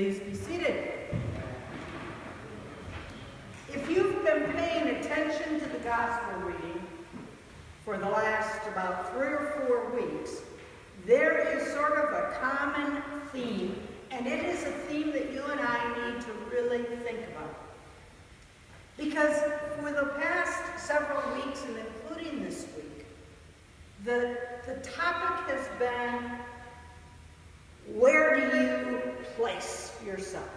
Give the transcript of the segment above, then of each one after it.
Please be seated. If you've been paying attention to the gospel reading for the last about 3 or 4 weeks, there is sort of a common theme, and it is a theme that you and I need to really think about. Because for the past several weeks, and including this week, the topic has been, where do you place yourself?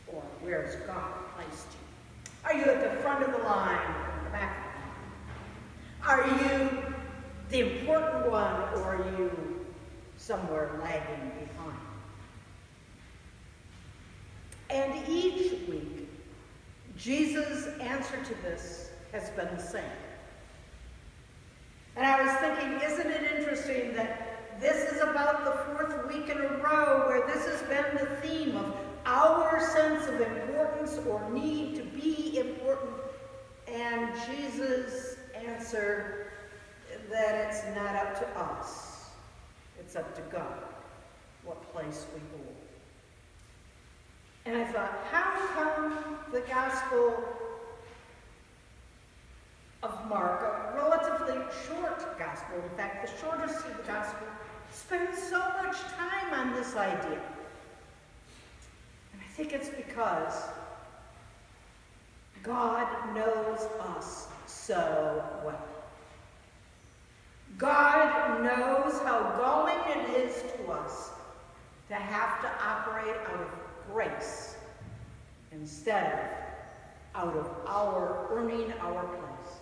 Or where has God placed you? Are you at the front of the line or in the back of the line? Are you the important one, or are you somewhere lagging behind? And each week, Jesus' answer to this has been the same. And I was thinking, isn't it interesting that this is about the 4th week in a row where this has been the theme of our sense of importance or need to be important, and Jesus' answer that it's not up to us, it's up to God what place we hold. And I thought, how come the Gospel of Mark, a relatively short Gospel, in fact the shortest of the Gospel, spends so much time on this idea? And I think it's because God knows us so well. God knows how galling it is to us to have to operate out of grace instead of out of our earning our place.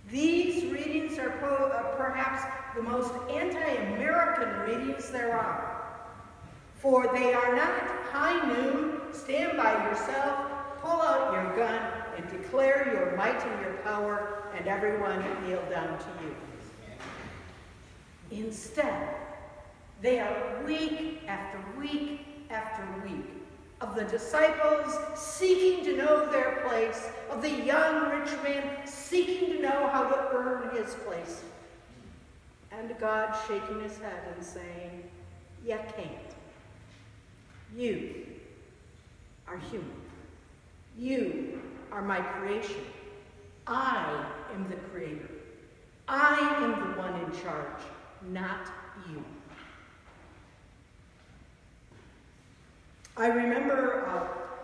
These readings are perhaps the most anti-American readings there are, for they are not high noon, stand by yourself, pull out your gun, and declare your might and your power, and everyone kneel down to you. Instead, they are week after week after week of the disciples seeking to know their place, of the young rich man seeking to know how to earn his place, and God shaking his head and saying, you can't. You are human. You are my creation. I am the creator. I am the one in charge, not you. I remember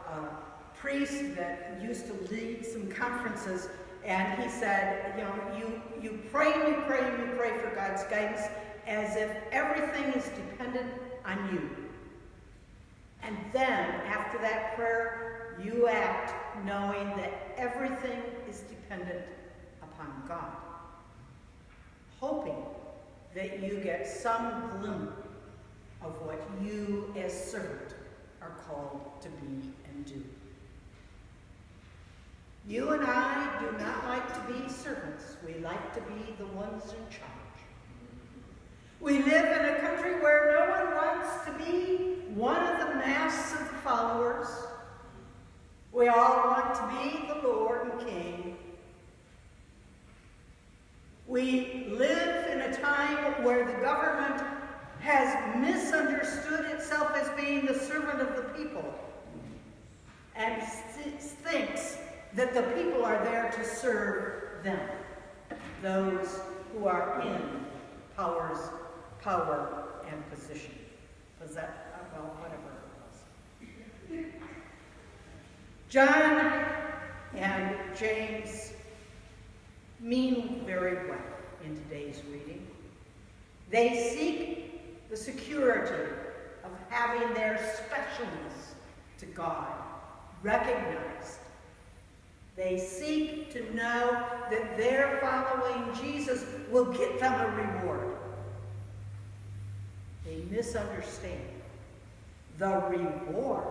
a priest that used to lead some conferences, and he said, you pray and you pray and you pray for God's guidance as if everything is dependent on you. And then, after that prayer, you act knowing that everything is dependent upon God, hoping that you get some glimmer of what you as servant are called to be and do. You and I do not like to be servants. We like to be the ones in charge. We live in a country where no one wants to be one of the mass of the followers. We all want to be the Lord and King. We live in a time where the government has misunderstood itself as being the servant of the people and thinks that the people are there to serve them, those who are in power and position. Was that, well, whatever it was. John and James mean very well in today's reading. They seek the security of having their specialness to God recognized. They seek to know that their following Jesus will get them a reward. They misunderstand. The reward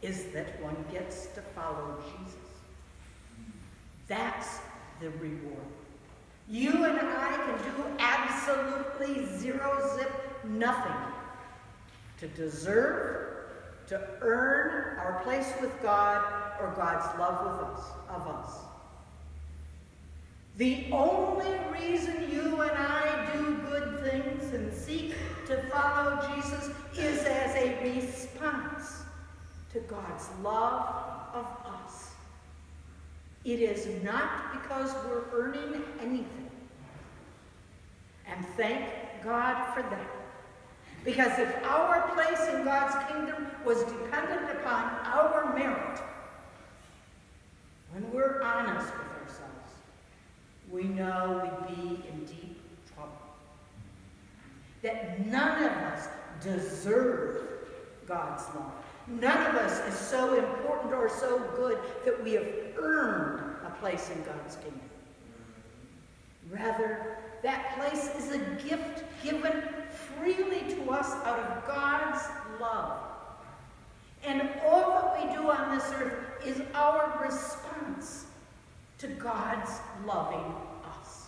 is that one gets to follow Jesus. That's the reward. You and I can do absolutely zero-zip nothing to deserve, to earn our place with God or God's love of us. The only reason you and I do good things and seek to follow Jesus is as a response to God's love of us. It is not because we're earning anything. And thank God for that. Because if our place in God's kingdom was dependent upon our merit, when we're honest with ourselves, we know we'd be in deep trouble. That none of us deserve God's love. None of us is so important or so good that we have earned a place in God's kingdom. Rather, that place is a gift given freely to us out of God's love. And all that we do on this earth is our response to God's loving us.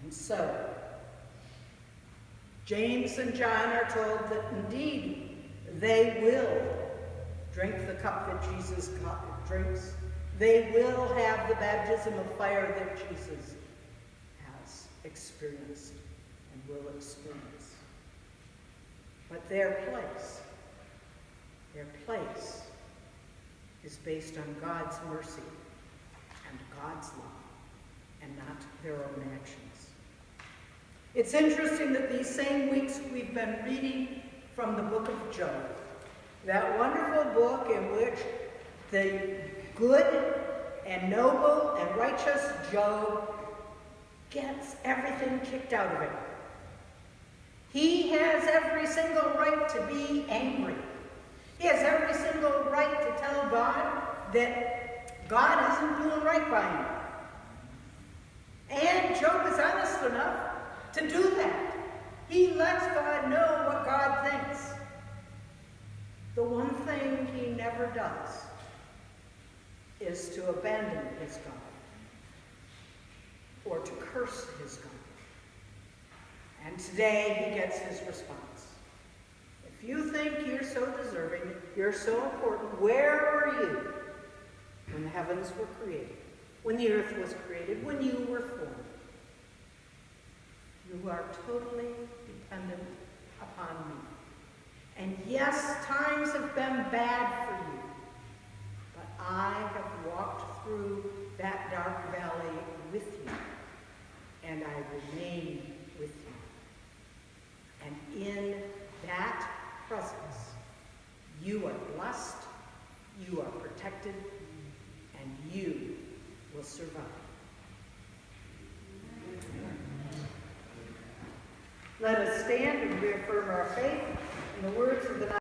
And so, James and John are told that indeed they will drink the cup that Jesus drinks. They will have the baptism of fire that Jesus has experienced and will experience. But their place is based on God's mercy and God's love, and not their own actions. It's interesting that these same weeks we've been reading from the book of Job, that wonderful book in which the good and noble and righteous Job gets everything kicked out of him. He has every single right to be angry. He has every single right to tell God that God isn't doing right by him. And Job is honest enough to do that. He lets God know what God thinks. The one thing he never does is to abandon his God or to curse his God. And today he gets his response. If you think you're so deserving, you're so important, where were you when the heavens were created, when the earth was created, when you were formed? You are totally dependent upon me. And yes, times have been bad for you, but I have walked through that dark valley with you, and I remain with you. And in that presence, you are blessed, you are protected, and you will survive. Let us stand and reaffirm our faith in the words of the